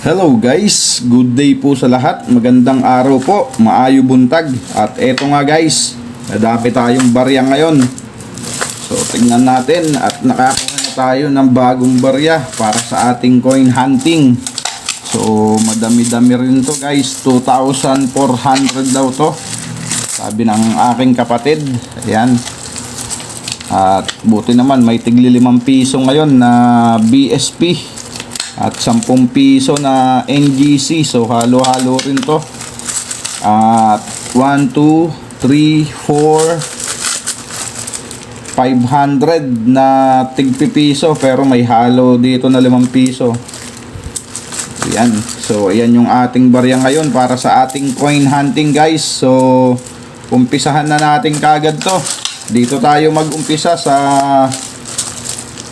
Hello guys, good day po sa lahat. Magandang araw po, maayo buntag. At eto nga guys, nadami tayong barya ngayon. So tingnan natin at nakakuha na tayo ng bagong barya para sa ating coin hunting. So madami-dami rin to guys, 2,400 daw to, sabi ng aking kapatid. Ayan. At buti naman may tigli 5 piso ngayon na BSP at 10 piso na NGC. So halo-halo rin to. At 1, 2, 3, 4 500 na tigpi piso, pero may halo dito na 5 piso. Ayan. So ayan yung ating barya ngayon para sa ating coin hunting guys. So umpisahan na natin kagad to. Dito tayo mag-umpisa sa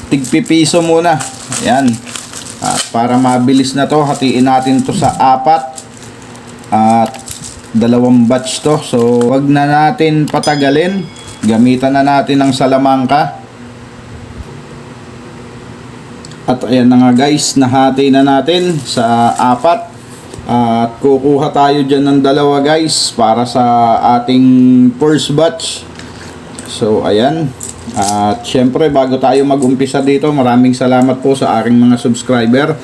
tigpi piso muna. Ayan. At para mabilis na to, hatiin natin to sa 4 at 2 batch to. So wag na natin patagalin, gamitan na natin ng salamangka. At ayan na nga guys, nahati na natin sa 4 at kukuha tayo dyan ng 2 guys para sa ating first batch. So ayan. At syempre bago tayo mag-umpisa dito, maraming salamat po sa aking mga subscriber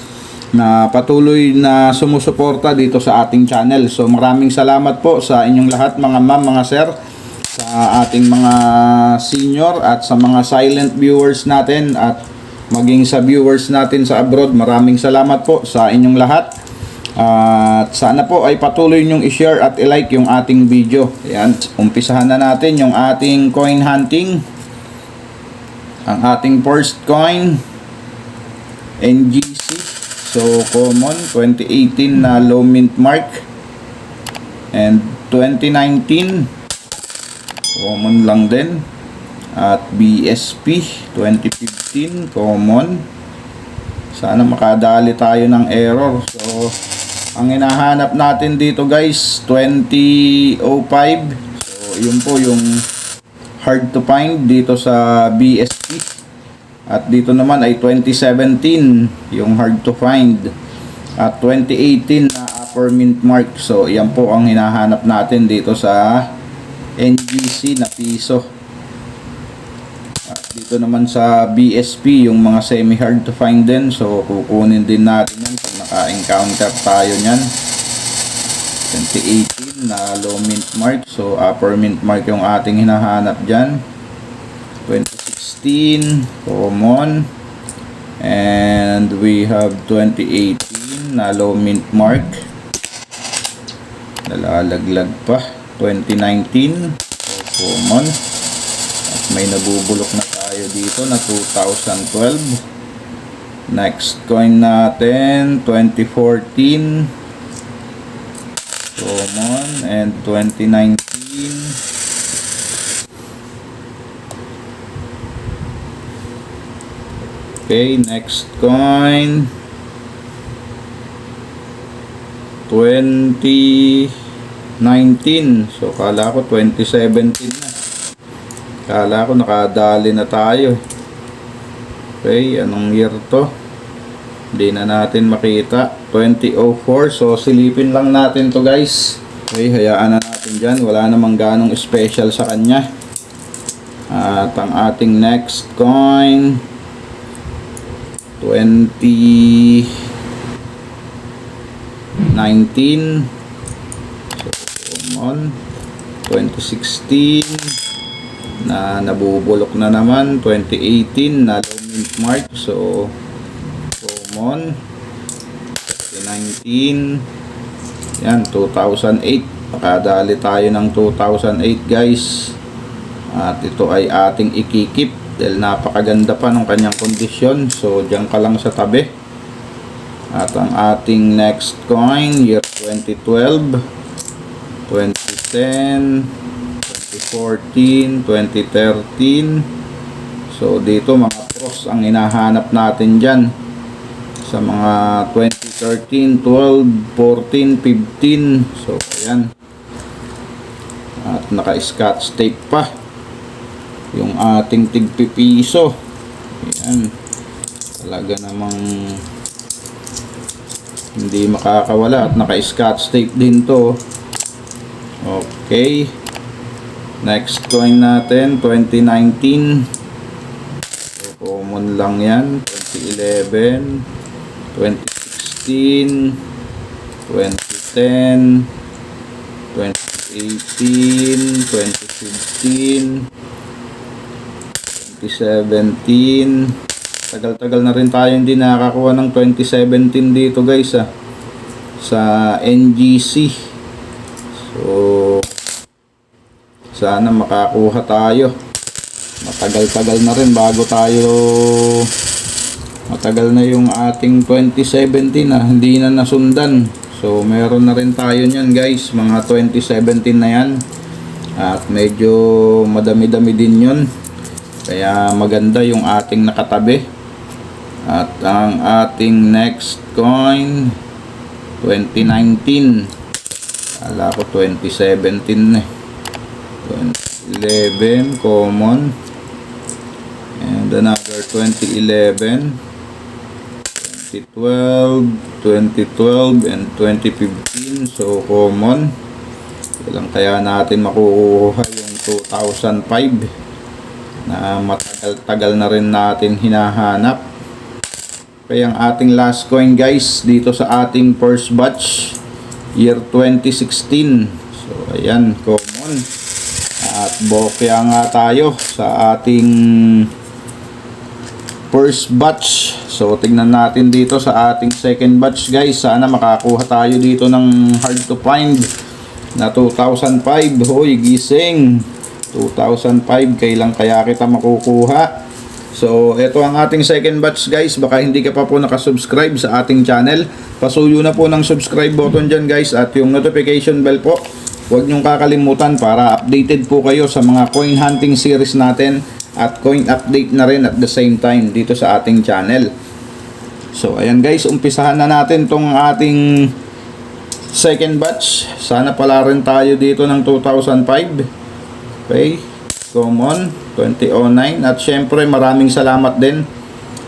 na patuloy na sumusuporta dito sa ating channel. So maraming salamat po sa inyong lahat, mga ma'am, mga sir, sa ating mga senior at sa mga silent viewers natin at maging sa viewers natin sa abroad. Maraming salamat po sa inyong lahat. At sana po ay patuloy nyong i-share at i-like yung ating video. Ayan, umpisahan na natin yung ating coin hunting. Ang ating first coin, NGC. So common, 2018 na low mint mark. And 2019, common lang din. At BSP, 2015, common. Sana makadali tayo ng error. So ang hinahanap natin dito guys, 2005. So yun po yung hard to find dito sa BSP. At dito naman ay 2017 yung hard to find. At 2018 na upper mint mark. So yan po ang hinahanap natin dito sa NGC na piso. At dito naman sa BSP yung mga semi hard to find din. So kukunin din natin yan pag naka-encounter tayo nyan. 2018 na low mint mark. So upper mint mark yung ating hinahanap dyan. 2016 common. And we have 2018 na low mint mark. Nalalaglag pa. 2019 so common. At may nabubulok na tayo dito na 2012. Next coin natin, 2014 common and 2019. Okay, next coin, 2019. So kala ko 2017 na. Kala ko nakadali na tayo. Okay, anong year to? Hindi na natin makita. 2004. So silipin lang natin to guys. Okay, hayaan na natin dyan. Wala namang ganong special sa kanya. At ang ating next coin, 2019. So common. 2016 na nabubulok na naman. 2018 na low mint mark. So common. 2019. Yan, 2008. Nakadali tayo ng 2008 guys. At ito ay ating ikikip dahil napakaganda pa ng kanyang kondisyon. So dyan ka lang sa tabi. At ang ating next coin, year 2012, 2010, 2014, 2013. So dito mga pros ang hinahanap natin dyan. Sa mga 2013, 12, 14, 15. So ayan. At naka-scotch tape pa yung ating tigpipiso. Ayan. Talaga namang Hindi makakawala at naka-scotch tape din to. Okay. Next coin natin, 2019. So, common lang yan. 2011, 2016, 2010, 2018, 2015, 2017. Tagal-tagal na rin tayo hindi nakakakuha ng 2017 dito guys sa NGC. So sana makakuha tayo. Matagal-tagal na rin bago tayo, matagal na yung ating 2017 hindi na nasundan. So meron na rin tayo niyan guys, mga 2017 na yan. At medyo madami-dami din yun. Kaya maganda yung ating nakatabi. At ang ating next coin 2019. Kala ko 2017 eh. 2011 common. And another 2011, 2012, and 2015. So common. Kailan kaya natin makukuha yung 2005 na matagal-tagal na rin natin hinahanap. Kaya ang ating last coin guys dito sa ating first batch year 2016. So ayan, common. At bokya nga tayo sa ating first batch. So tingnan natin dito sa ating second batch guys. Sana makakuha tayo dito ng hard to find na 2005. Hoy, gising. 2005, kailan kaya kita makukuha? So, ito ang ating second batch guys. Baka hindi ka pa po nakasubscribe sa ating channel. Pasuyo na po ng subscribe button dyan guys. At yung notification bell po, huwag nyong kakalimutan para updated po kayo sa mga coin hunting series natin. At coin update na rin at the same time dito sa ating channel. So, ayan guys. Umpisahan na natin tong ating second batch. Sana pala rin tayo dito ng 2005. Okay. Common 2009. At syempre maraming salamat din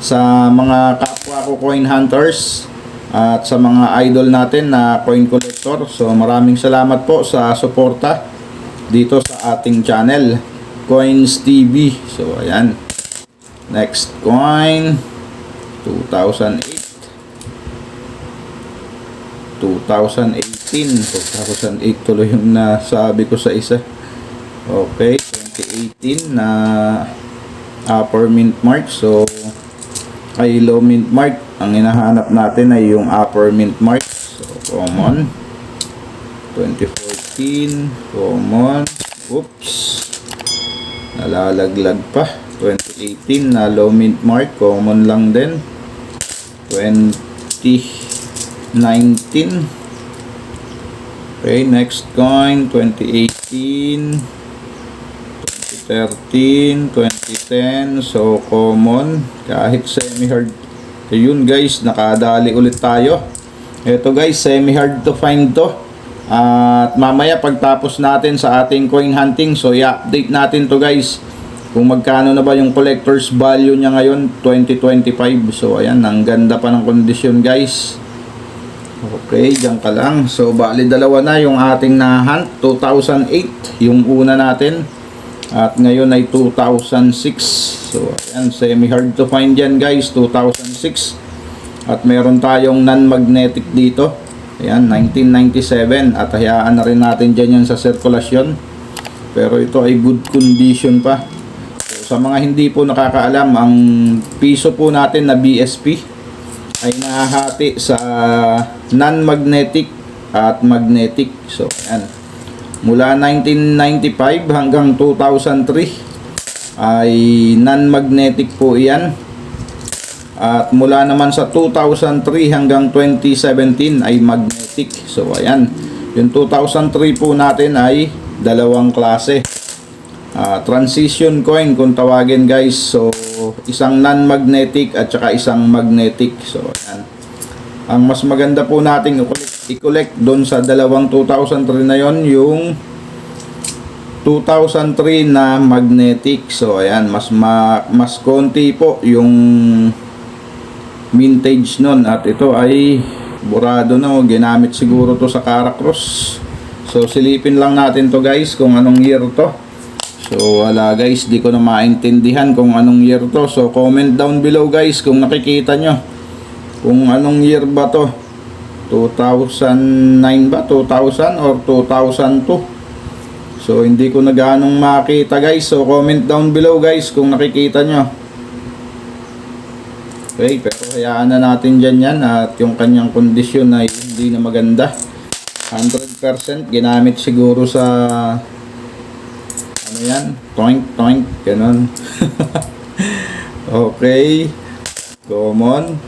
sa mga kapwa ko coin hunters at sa mga idol natin na coin collector. So maraming salamat po sa suporta dito sa ating channel Coins TV. So ayan, next coin 2008, 2018 tuloy yung nasabi ko sa isa. Okay, 2018 na upper mint mark. So ay low mint mark. Ang hinahanap natin ay yung upper mint mark. So common 2014 common. Oops, nalalaglag pa. 2018 na low mint mark, common lang din. 2019. Okay, next coin 2018, 2013, 2010. So common, kahit semi-hard. Ayun guys, nakadali ulit tayo. Ito guys, semi-hard to find to. At mamaya pagtapos natin sa ating coin hunting, so i-update natin to guys kung magkano na ba yung collector's value niya ngayon 2025. So ayan, ang ganda pa ng kondisyon guys. Okay, diyan ka lang. So bali dalawa na yung ating na-hunt. 2008 yung una natin, at ngayon ay 2006. So ayan, semi-hard to find yan guys, 2006. At meron tayong non-magnetic dito. Ayan, 1997. At hayaan na rin natin dyan yan sa sirkulasyon. Pero ito ay good condition pa. So, sa mga hindi po nakakaalam, ang piso po natin na BSP ay nahahati sa non-magnetic at magnetic. So ayan, mula 1995 hanggang 2003 ay non-magnetic po iyan. At mula naman sa 2003 hanggang 2017 ay magnetic. So ayan, yung 2003 po natin ay dalawang klase. Transition coin kung tawagin guys. So isang non-magnetic at saka isang magnetic. So ayan, ang mas maganda po nating i-collect doon sa dalawang 2003 na yon, yung 2003 na magnetic. So ayan, mas konti po yung mintage nun. At ito ay Burado na, ginamit siguro to sa Caracross. So silipin lang natin to guys kung anong year to. So wala guys, di ko na maintindihan kung anong year to. So comment down below guys kung nakikita nyo kung anong year ba to. 2009 ba? 2000 or 2002? So hindi ko na ganong makita guys. So comment down below guys kung nakikita nyo. Okay, pero hayaan na natin dyan yan. At yung kanyang kondisyon ay hindi na maganda. 100% ginamit siguro sa ano yan? Toink toink. Ganon. Okay. Common.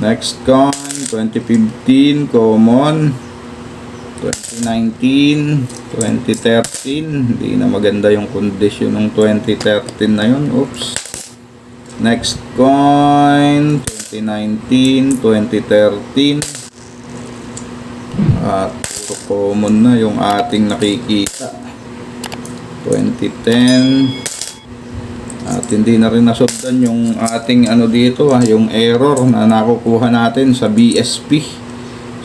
Next coin. 2015. Common. 2019, 2013, hindi na maganda yung condition ng 2013 na yun. Oops. Next coin, 2019, 2013. At puro common na yung ating nakikita. 2010. At hindi na rin nasundan yung ating ano dito, yung error na nakukuha natin sa BSP.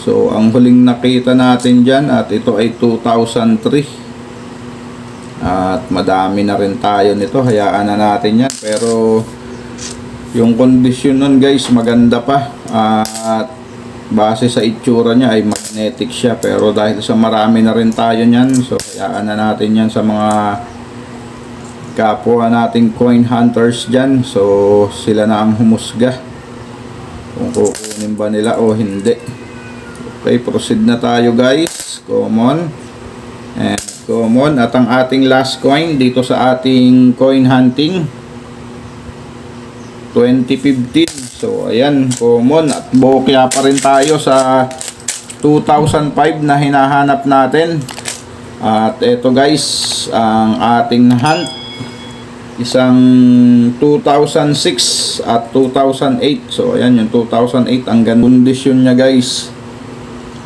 So, ang huling nakita natin dyan at ito ay 2003. At madami na rin tayo nito. Hayaan na natin yan. Pero, yung kondisyon nun guys, maganda pa. At base sa itsura niya ay magnetic siya. Pero dahil sa marami na rin tayo nyan, so hayaan na natin yan sa mga kapwa nating coin hunters dyan. So, sila na ang humusga kung kukunin ba nila o hindi. Okay, proceed na tayo guys. Common. And common. At ang ating last coin dito sa ating coin hunting 2015. So, ayan. Common. At bokya pa rin tayo sa 2005 na hinahanap natin. At eto guys, ang ating hunt. Isang 2006 at 2008. So, ayan yung 2008. Ang ganda kondisyon niya guys.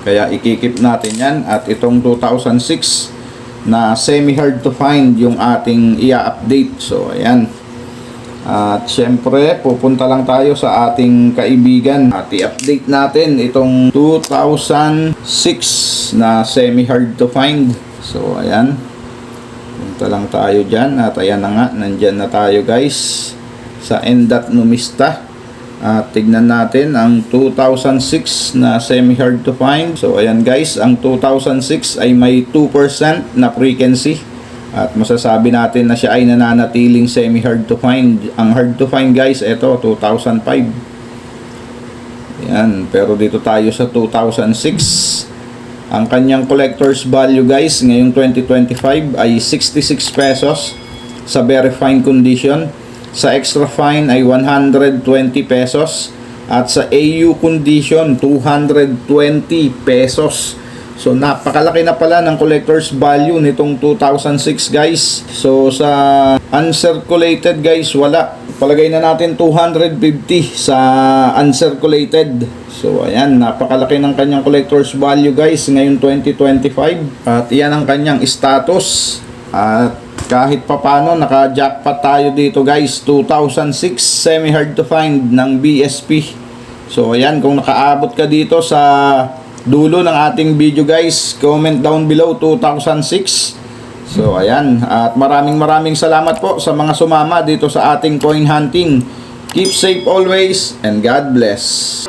Kaya ikikip natin yan. At itong 2006 na semi-hard to find yung ating i-update. So, ayan. At syempre, pupunta lang tayo sa ating kaibigan. At i-update natin itong 2006 na semi-hard to find. So, ayan. Punta lang tayo dyan. At ayan na nga, nandyan na tayo guys sa Endat Numista. At tignan natin ang 2006 na semi-hard to find. So ayan guys, ang 2006 ay may 2% na frequency. At masasabi natin na siya ay nananatiling semi-hard to find. Ang hard to find guys, ito 2005. Ayan, pero dito tayo sa 2006. Ang kanyang collector's value guys, ngayong 2025 ay 66 pesos sa very fine condition. Sa extra fine ay 120 pesos. At sa AU condition, 220 pesos. So, napakalaki na pala ng collector's value nitong 2006 guys. So, sa uncirculated guys, wala. Palagay na natin 250 sa uncirculated. So, ayan, napakalaki ng kanyang collector's value guys ngayong 2025. At iyan ang kanyang status. At kahit papano naka-jackpot tayo dito guys. 2006 semi-hard to find ng BSP. So ayan, kung nakaabot ka dito sa dulo ng ating video guys, comment down below 2006. So ayan, at maraming salamat po sa mga sumama dito sa ating coin hunting. Keep safe always and God bless.